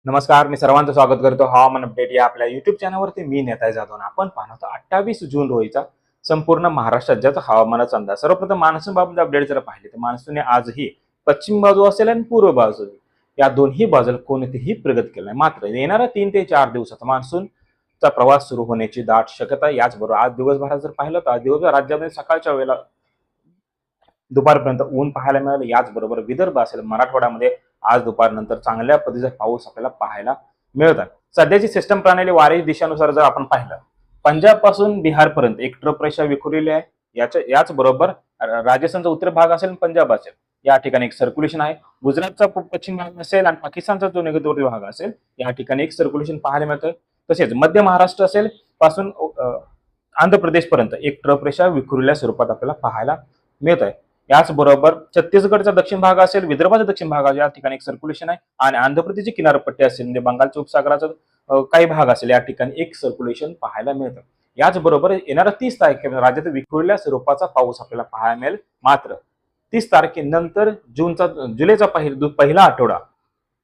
नमस्कार, मी सर्वांचं स्वागत करतो हवामान अपडेट या आपल्या युट्यूब चॅनलवरती. मी नेताय जाधव. आपण पाहतो 28 जून रोजीचा संपूर्ण महाराष्ट्र राज्याचा हवामानाचा अंदाज. सर्वप्रथम मान्सून बाबत अपडेट जर पाहिले तर मान्सूनने आजही पश्चिम बाजू असेल आणि पूर्व बाजू या दोन्ही बाजूला कोणतीही प्रगती केली नाही. मात्र येणाऱ्या 3 ते 4 दिवसात मान्सूनचा प्रवास सुरू होण्याची दाट शक्यता. याचबरोबर आज दिवसभरात जर पाहिलं तर आज दिवसभर राज्यामध्ये सकाळच्या वेळेला दुपारपर्यंत ऊन पाहायला मिळालं. याचबरोबर विदर्भ असेल मराठवाड्यामध्ये आज दुपारनंतर चांगल्या पद्धतीचा पाऊस आपल्याला पाहायला मिळत आहे. सध्याची सिस्टम प्रणाली वारे दिशेनुसार जर आपण पाहिलं, पंजाब पासून बिहार पर्यंत एक ट्रफ रेषा विखुरलेली आहे. याच बरोबर राजस्थानचा उत्तर भाग असेल, पंजाब असेल, या ठिकाणी एक सर्क्युलेशन आहे. गुजरातचा पश्चिम भाग असेल आणि पाकिस्तानचा जो निगडीत भाग असेल या ठिकाणी एक सर्क्युलेशन पाहायला मिळतं. तसेच मध्य महाराष्ट्र असेल पासून आंध्र प्रदेश पर्यंत एक ट्रफ रेषा विखुरलेल्या स्वरूपात आपल्याला पाहायला मिळत आहे. याचबरोबर छत्तीसगडचा दक्षिण भाग असेल, विदर्भाचा दक्षिण भाग या ठिकाणी एक सर्क्युलेशन आहे आणि आंध्र प्रदेशची किनारपट्टी असेल म्हणजे बंगालच्या उपसागराचा काही भाग असेल या ठिकाणी एक सर्क्युलेशन पाहायला मिळतं. याचबरोबर येणाऱ्या 30 तारखेला राज्यात विखुरलेल्या स्वरूपाचा पाऊस आपल्याला पाहायला मिळेल. मात्र 30 तारखेनंतर जुलैचा पहिला आठवडा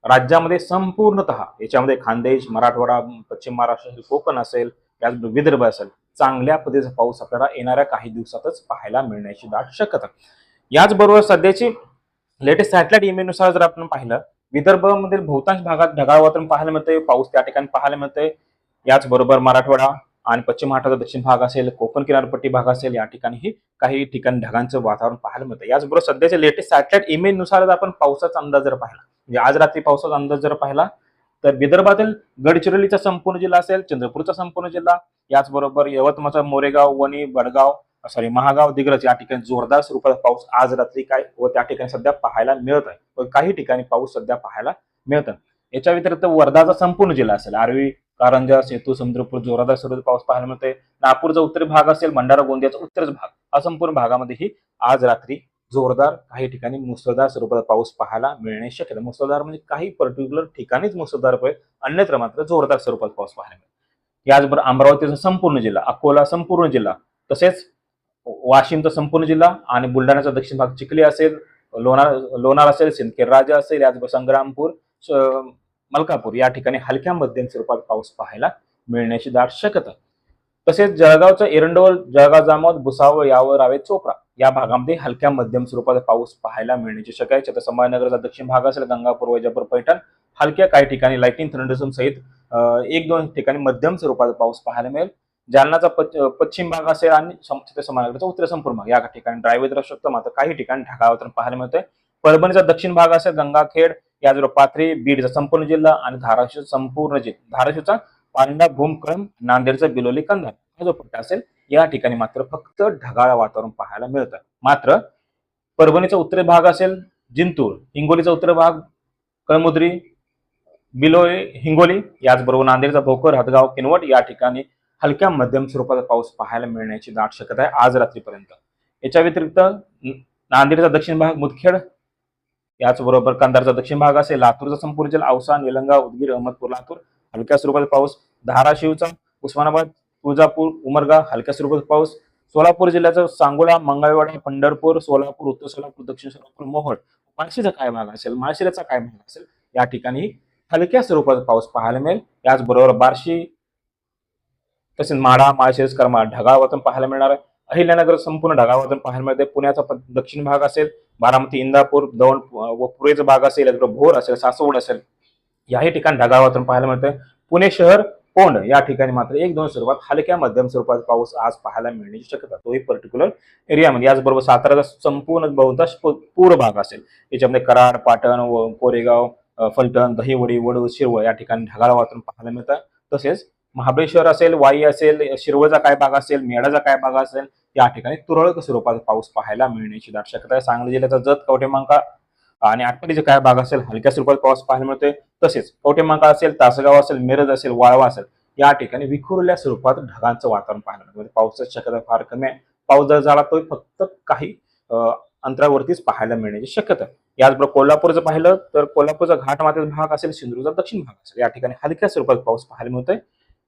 राज्यामध्ये संपूर्णतः याच्यामध्ये खानदेश, मराठवाडा, पश्चिम महाराष्ट्र असेल, कोकण असेल, याचबरोबर विदर्भ असेल, चांगल्या पद्धतीचा पाऊस आपल्याला येणाऱ्या काही दिवसातच पाहायला मिळण्याची दाट शक्यता. याचबरोबर सध्याची लेटेस्ट सॅटेलाइट इमेजनुसार जर आपण पाहिलं, विदर्भामधील बहुतांश भागात ढगाळ वातावरण पाहायला मिळतंय, पाऊस त्या ठिकाणी पाहायला मिळतंय. याचबरोबर मराठवाडा आणि पश्चिम महाराष्ट्राचा दक्षिण भाग असेल, कोकण किनारपट्टी भाग असेल, या ठिकाणीही काही ठिकाणी ढगांचं वातावरण पाहायला मिळतं. याचबरोबर सध्याच्या लेटेस्ट सॅटेलाइट इमेजनुसार आपण पावसाचा अंदाज जर पाहिला, म्हणजे आज रात्री पावसाचा अंदाज जर पाहिला तर विदर्भातील गडचिरोलीचा संपूर्ण जिल्हा असेल, चंद्रपूरचा संपूर्ण जिल्हा, याचबरोबर यवतमाळचा मोरेगाव, वणी, वडगाव, महागाव, दिग्रज या ठिकाणी जोरदार स्वरूपाचा पाऊस आज रात्री काय व त्या ठिकाणी सध्या पाहायला मिळत आहे व काही ठिकाणी पाऊस सध्या पाहायला मिळत आहे. याच्या व्यतिरिक्त वर्धाचा संपूर्ण जिल्हा असेल, आर्वी, कारंजा, सेतू, समुद्रपूर जोरदार स्वरूपाचा पाऊस पाहायला मिळतोय. नागपूरचा उत्तरी भाग असेल, भंडारा, गोंदियाचा उत्तरच भाग, असंपूर्ण भागामध्येही आज रात्री जोरदार काही ठिकाणी मुसळधार स्वरूपाचा पाऊस पाहायला मिळण्याची शक्यता. मुसळधार म्हणजे काही पर्टिक्युलर ठिकाणीच मुसळधार होईल, अन्यत्र मात्र जोरदार स्वरूपात पाऊस पाहायला मिळेल. याचबरोबर अमरावतीचा संपूर्ण जिल्हा, अकोला संपूर्ण जिल्हा, तसेच वाशिमचा संपूर्ण जिल्हा आणि बुलढाण्याचा दक्षिण भाग, चिखली असेल, लोणार असेल, सिंदखेड राजा असेल, याचबरोबर संग्रामपूर, मलकापूर या ठिकाणी हलक्या मध्यम स्वरूपात पाऊस पाहायला मिळण्याची दाट शक्यता. तसेच जळगावचा एरंडोल, जळगाव जामोद, भुसावळ, यावर, रावेत, चोपडा या भागामध्ये हलक्या मध्यम स्वरूपात पाऊस पाहायला मिळण्याची शक्यता आहे. संभाजीनगरचा दक्षिण भाग असेल, गंगापूर, वैजापूर, पैठण हलक्या काही ठिकाणी लाइटिंग थंडरस्टॉर्म सहित 1-2 ठिकाणी मध्यम स्वरूपात पाऊस पाहायला मिळेल. जालनाचा पश्चिम भाग असेल आणि संभाजीनगरचा उत्तर संपूर्ण भाग या ठिकाणी ड्रायव्हर राहू शकतो, मात्र काही ठिकाणी ढगाळ वातावरण पाहायला मिळतंय. परभणीचा दक्षिण भाग असेल, गंगाखेड, याचबरोबर पाथरी, बीडचा संपूर्ण जिल्हा आणि धाराशिव संपूर्ण जिल्हा, धाराशिवचा पांडा, भूमकळम, नांदेडचा बिलोली, कंधार हा जो पट्टा असेल या ठिकाणी मात्र फक्त ढगाळ वातावरण पाहायला मिळतं. मात्र परभणीचा उत्तरी भाग असेल, जिंतूर, हिंगोलीचा उत्तर भाग, कळमुद्री, बिलोली, हिंगोली, याचबरोबर नांदेडचा भोकर, हदगाव, किनवट या ठिकाणी हलक्या मध्यम स्वरूपाचा पाऊस पाहायला मिळण्याची दाट शक्यता आहे आज रात्रीपर्यंत. याच्या व्यतिरिक्त नांदेडचा दक्षिण भाग, मुदखेड, याचबरोबर कंधारचा दक्षिण भाग असेल, लातूरचा संपूर्ण जिल्हा, औसा, निलंगा, उदगीर, अहमदपूर, लातूर हलक्या स्वरूपाचा पाऊस, धाराशिवचा, उस्मानाबाद, तुळजापूर, उमरगा हलक्या स्वरूपाचा पाऊस, सोलापूर जिल्ह्याचा सांगोला, मंगळवेढा, पंढरपूर, सोलापूर, उत्तर सोलापूर, दक्षिण सोलापूर, मोहोळ, माळशिरचा काय भाग असेल, माळशिरचा काय भाग असेल या ठिकाणी हलक्या स्वरूपाचा पाऊस पाहायला मिळेल. याचबरोबर बार्शी, तसेच माढा, माळशिरस, करमाळा ढगाळ वातावरण पाहायला मिळणार आहे. अहिल्यानगर संपूर्ण ढगाळ वातावरण पाहायला मिळते. पुण्याचा दक्षिण भाग असेल, बारामती, इंदापूर, दौंड व पूर्वेचा भाग असेल, भोर असेल, सासवड असेल, याही ठिकाणी ढगाळ वातावरण पाहायला मिळते. पुणे शहर, कोंड या ठिकाणी मात्र 1-2 स्वरूपात हलक्या मध्यम स्वरूपात पाऊस आज पाहायला मिळण्याची शक्यता, तोही पर्टिक्युलर एरियामध्ये. याचबरोबर साताराचा संपूर्ण बहुतांश पूर्व भाग असेल, याच्यामध्ये कराड, पाटण व कोरेगाव, फलटण, दहिवडी, वडूज, शिरवळ या ठिकाणी ढगाळ वातावरण पाहायला मिळतं. तसेच महाबळेश्वर असेल, वाई असेल, शिरवळचा काय भाग असेल, मेढाचा काय भाग असेल या ठिकाणी तुरळक स्वरूपात पाऊस पाहायला मिळण्याची दाट शक्यता आहे. सांगली जिल्ह्याचा जत, कवठेमहांकाळ आणि आटपाडीचा काय भाग असेल हलक्या स्वरूपात पाऊस पाहायला मिळतोय. तसेच कवठेमहांकाळ असेल, तासगाव असेल, मिरज असेल, वाळवा असेल या ठिकाणी विखुरलेल्या स्वरूपात ढगांचं वातावरण पाहायला मिळतं. पावसाची शक्यता फार कमी आहे. पाऊस जर झाला तो फक्त काही अंतरावरतीच पाहायला मिळण्याची शक्यता. याचबरोबर कोल्हापूरचं पाहिलं तर कोल्हापूरचा घाटमाथ्याचा भाग असेल, सिंधुदुर्गचा दक्षिण भाग असेल या ठिकाणी हलक्या स्वरूपात पाऊस पाहायला मिळतोय.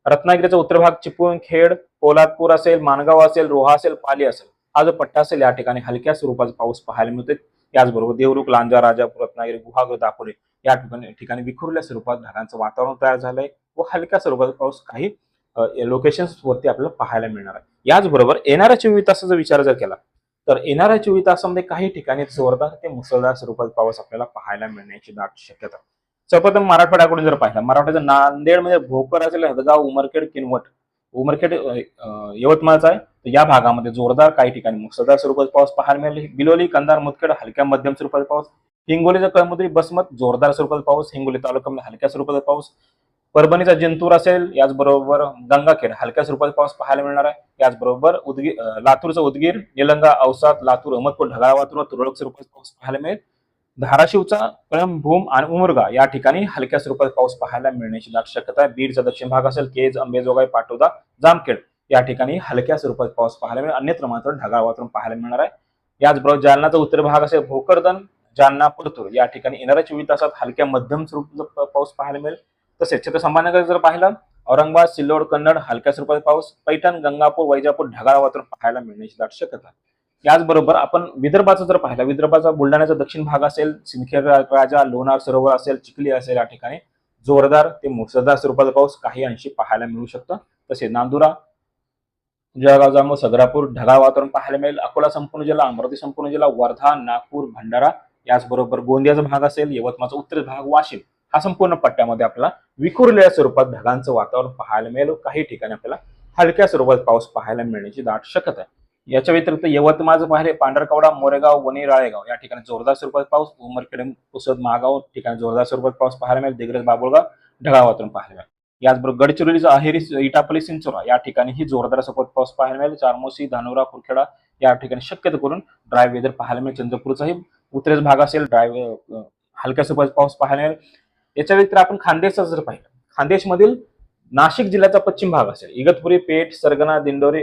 रत्नागिरीचा उत्तर भाग, चिपळूण, खेड, पोलादपूर असेल, माणगाव असेल, रोहा असेल, पाली असेल हा जो पट्टा असेल या ठिकाणी हलक्या स्वरूपाचा पाऊस पाहायला मिळतोय. याचबरोबर देवरुख, लांजा, राजापूर, रत्नागिरी, गुहागर, दापोली या ठिकाणी विखुरल्या स्वरूपात ढगांचं वातावरण तयार झालंय व हलक्या स्वरूपाचा पाऊस काही लोकेशन्स वरती आपल्याला पाहायला मिळणार आहे. याचबरोबर येणाऱ्या 24 तासाचा विचार जर केला तर येणाऱ्या 24 तासामध्ये काही ठिकाणी जोरदार ते मुसळधार स्वरूपात पाऊस आपल्याला पाहायला मिळण्याची दाट शक्यता. सर्वप्रथम मराठवाड्याकडून जर पाहिलं, मराठवाड्याचं नांदेड मध्ये भोकर असेल, हदगाव, उमरखेड, किनवट, उमरखेड यवतमाळचा आहे, तर या भागामध्ये जोरदार काही ठिकाणी मुसळधार स्वरूपात पाऊस पाहायला मिळेल. बिलोली, कंधार, मुदखेड हलक्या मध्यम स्वरूपाचा पाऊस. हिंगोलीचा कळमनुरी, बसमत जोरदार स्वरूपात पाऊस. हिंगोली तालुक्यामध्ये हलक्या स्वरूपाचा पाऊस. परभणीचा जिंतूर असेल, याचबरोबर गंगाखेड हलक्या स्वरूपात पाऊस पाहायला मिळणार आहे. याचबरोबर लातूरचा उदगीर, निलंगा, औसा, लातूर, अहमदपूर ढगाळ वातावरण तुरळक स्वरूपात पाऊस पाहायला मिळेल. धाराशिवचा कळंभूम आणि उमरगा या ठिकाणी हलक्या स्वरूपात पाऊस पाहायला मिळण्याची दाट शक्यता आहे. बीडचा दक्षिण भाग असेल, केज, अंबेजोगाई, पाटोदा, जामखेड या ठिकाणी हलक्या स्वरूपात पाऊस पाहायला मिळेल. अन्यत्र मात्र ढगाळ वातावरण पाहायला मिळणार आहे. याचबरोबर जालनाचा उत्तर भाग असेल, भोकरदन, जालना, परतूर या ठिकाणी येणाऱ्या 24 तासात हलक्या मध्यम स्वरूपाचा पाऊस पाहायला मिळेल. तसेच छत्रपती संभाजीनगर जर पाहिलं, औरंगाबाद, सिल्लोड, कन्नड हलक्या स्वरूपात पाऊस. पैठण, गंगापूर, वैजापूर ढगाळ वातावरण पाहायला मिळण्याची दाट शक्यता. याचबरोबर आपण विदर्भाचा जर पाहिला, विदर्भाचा बुलढाण्याचा दक्षिण भाग असेल, सिंदखेड राजा, लोणार सरोवर असेल, चिखली असेल या ठिकाणी जोरदार ते मुसळधार स्वरूपाचा पाऊस काही अंशी पाहायला मिळू शकतो. तसेच नांदुरा, जळगाव, जामोद, सदरापूर ढगाळ वातावरण पाहायला मिळेल. अकोला संपूर्ण जिल्हा, अमरावती संपूर्ण जिल्हा, वर्धा, नागपूर, भंडारा याचबरोबर गोंदियाचा भाग असेल, यवतमाळचा उत्तर भाग, वाशिम हा संपूर्ण पट्ट्यामध्ये आपल्याला विखुरलेल्या स्वरूपात ढगांचं वातावरण पाहायला मिळेल. काही ठिकाणी आपल्याला हलक्या स्वरूपात पाऊस पाहायला मिळण्याची दाट शक्यता आहे. याच्या व्यतिरिक्त यवतमाळचं पाहिले, पांढरकवडा, मोरेगाव, वणी, राळेगाव या ठिकाणी जोरदार स्वरूपात पाऊस. उमरखेड, पुसद, महागाव ठिकाणी जोरदार स्वरूपात पाऊस पाहायला मिळेल. दिग्रज, बाबुळगाव ढगाळ वातावरण पाहायला मिळेल. याचबरोबर गडचिरोलीचा अहेरी, इटापल्ली, चिंचोरा या ठिकाणी ही जोरदार स्वरूपात पाऊस पाहायला मिळेल. चारमोशी, धानोरा, कुरखेडा या ठिकाणी शक्यतो करून ड्राय वेदर पाहायला मिळेल. चंद्रपूरचाही उत्तरेचा भाग असेल, हलक्या स्वरूपात पाऊस पाहायला मिळेल. याच्या व्यतिरिक्त आपण खानदेशचा जर पाहिलं, खानदेशमधील नाशिक जिल्ह्याचा पश्चिम भाग असेल, इगतपुरी, पेठ, सरगणा, दिंडोरी,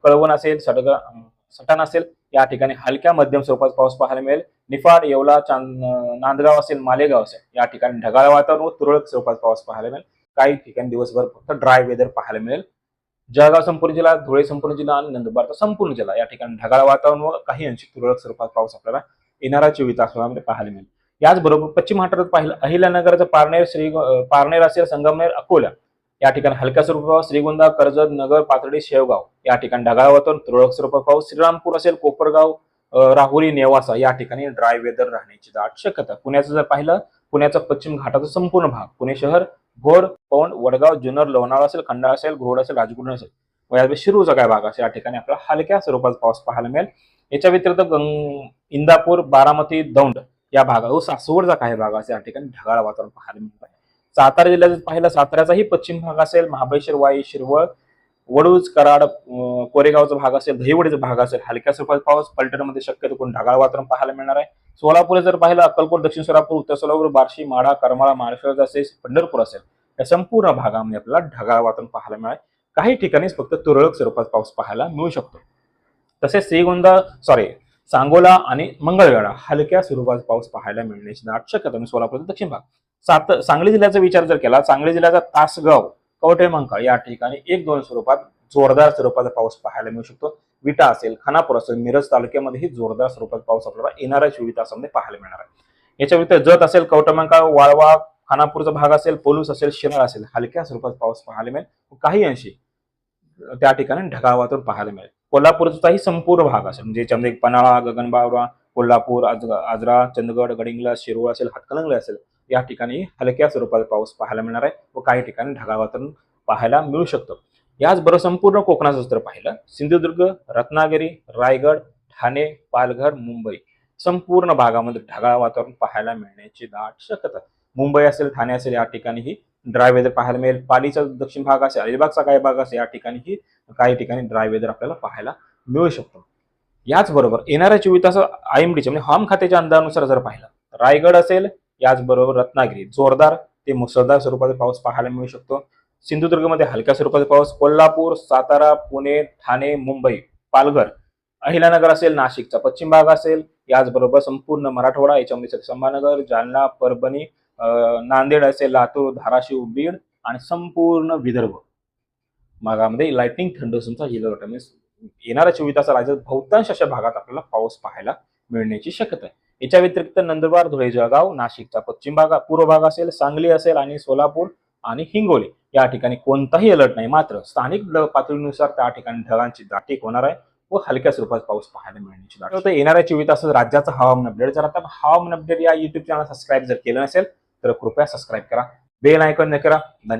कळवण असेल, सटाणा असेल या ठिकाणी हलक्या मध्यम स्वरूपात पाऊस पाहायला मिळेल. निफाड, येवला, नांदगाव असेल, मालेगाव असेल या ठिकाणी ढगाळ वातावरण व तुरळक स्वरूपात पाऊस पाहायला मिळेल. काही ठिकाणी दिवसभर फक्त ड्राय वेदर पाहायला मिळेल. जळगाव संपूर्ण जिल्हा, धुळे संपूर्ण जिल्हा आणि नंदुरबारचा संपूर्ण जिल्हा या ठिकाणी ढगाळ वातावरण व काही अंशी तुरळक स्वरूपात पाऊस आपल्याला येणाऱ्या 24 तासामध्ये पाहायला मिळेल. याचबरोबर पश्चिम महाराष्ट्रात पाहिलं, अहिल्यानगरचं पारनेर असेल, संगमनेर, अकोला या ठिकाणी हलक्या स्वरूपात, श्रीगोंदा, कर्जत, नगर, पाथर्डी, शेवगाव या ठिकाणी ढगाळ वातावरण तुरळक स्वरूपात पाऊस. श्रीरामपूर असेल, कोपरगाव, राहुरी, नेवासा या ठिकाणी ड्राय वेदर राहण्याची दाट शक्यता. पुण्याचं जर पाहिलं, पुण्याचा पश्चिम घाटाचा संपूर्ण भाग, पुणे शहर, भोर, पौंड, वडगाव, जुन्नर, लोणावळा असेल, खंडाळा असेल, घोड असेल, राजगुरू असेल, शिरूरचा काय भाग असेल या ठिकाणी आपल्याला हलक्या स्वरूपात पाऊस पाहायला मिळेल. याच्या व्यतिरिक्त इंदापूर, बारामती, दौंड या भागावर सासवडचा काही भाग असेल या ठिकाणी ढगाळ वातावरण पाहायला मिळत आहे. सातारा जिल्ह्यात पाहिलं, साताऱ्याचाही पश्चिम भाग असेल, महाबळेश्वर, वाई, शिरवळ, वडूज, कराड, कोरेगावचा भाग असेल, दहिवडीचा भाग असेल, हलक्या स्वरूपात पाऊस. पलटणमध्ये शक्यतो करून ढगाळ वातावरण पाहायला मिळणार आहे. सोलापूर जर पाहिलं, अक्कलकोट, दक्षिण सोलापूर, उत्तर सोलापूर, बार्शी, माढा, करमाळा, महाराष्ट्र असेल, पंढरपूर असेल या संपूर्ण भागामध्ये आपल्याला ढगाळ वातावरण पाहायला मिळेल. काही ठिकाणीच फक्त तुरळक स्वरूपात पाऊस पाहायला मिळू शकतो. तसेच सांगोला आणि मंगळवेढा हलक्या स्वरूपात पाऊस पाहायला मिळण्याची दाट शक्यता. सोलापूरचा दक्षिण भाग. सांगली जिल्ह्याचा विचार जर केला, सांगली जिल्ह्याचा तासगाव, कवठेमंकाळ या ठिकाणी 1-2 स्वरूपात जोरदार स्वरूपाचा पाऊस पाहायला मिळू शकतो. विटा असेल, खानापूर असेल, मिरज तालुक्यामध्येही जोरदार स्वरूपात पाऊस आपल्याला येणाऱ्या 24 तासामध्ये पाहायला मिळणार आहे. याच्या व्यतिरिक्त जत असेल, कवठेमंकाळ, वाळवा, खानापूरचा भाग असेल, पोलूस असेल, शिराळ असेल हलक्या स्वरूपात पाऊस पाहायला मिळेल. काही अंशी त्या ठिकाणी ढगाळ वातावरण पाहायला मिळेल. कोल्हापूरचाही संपूर्ण भाग असेल, म्हणजे याच्यामध्ये पन्हाळा, गगनबावडा, कोल्हापूर, आजरा, चंदगड, गडिंग्लज, शिरोळ असेल, हातकणंगले असेल या ठिकाणी हलक्या स्वरूपात पाऊस पाहायला मिळणार आहे व काही ठिकाणी ढगाळ वातावरण पाहायला मिळू शकतं. याचबरोबर संपूर्ण कोकणाचं जर पाहिलं, सिंधुदुर्ग, रत्नागिरी, रायगड, ठाणे, पालघर, मुंबई संपूर्ण भागामध्ये ढगाळ वातावरण पाहायला मिळण्याची दाट शक्यता. मुंबई असेल, ठाणे असेल या ठिकाणीही ड्राय वेदर पाहायला मिळेल. पालीचा दक्षिण भाग असेल, अलिबागचा काही भाग असेल या ठिकाणीही काही ठिकाणी ड्राय वेदर आपल्याला पाहायला मिळू शकतो. याचबरोबर येणाऱ्या 24 तास IMDच्या म्हणजे हवामान खात्याच्या अंदाजानुसार जर पाहिलं, रायगड असेल, याचबरोबर रत्नागिरी जोरदार ते मुसळधार स्वरूपाचा पाऊस पाहायला मिळू शकतो. सिंधुदुर्गमध्ये हलक्या स्वरूपाचा पाऊस. कोल्हापूर, सातारा, पुणे, ठाणे, मुंबई, पालघर, अहिल्यानगर असेल, नाशिकचा पश्चिम भाग असेल, याचबरोबर संपूर्ण मराठवाडा याच्यामध्ये संभाजीनगर, जालना, परभणी, नांदेड असेल, लातूर, धाराशिव, बीड आणि संपूर्ण विदर्भ भागामध्ये लाइटनिंग थंडरस्टॉर्मचा येणाऱ्या 24 तासात राज्यात बहुतांश अशा भागात आपल्याला पाऊस पाहायला मिळण्याची शक्यता आहे. याच्या व्यतिरिक्त नंदुरबार, धुळे, जळगाव, नाशिकचा पश्चिम भाग, पूर्व भाग असेल, सांगली असेल आणि सोलापूर आणि हिंगोली या ठिकाणी कोणताही अलर्ट नाही. मात्र स्थानिक पातळीनुसार त्या ठिकाणी ढगांची दाटी होणार आहे व हलक्या स्वरूपात पाऊस पाहायला मिळण्याची दाट. तर येणाऱ्या 24 तासात राज्याचं हवामान अपडेट. जर आता हवामान अपडेट या युट्यूब चॅनल सबस्क्राईब जर केलं नसेल तर कृपया सबस्क्राईब करा, बेल आयकॉन करा.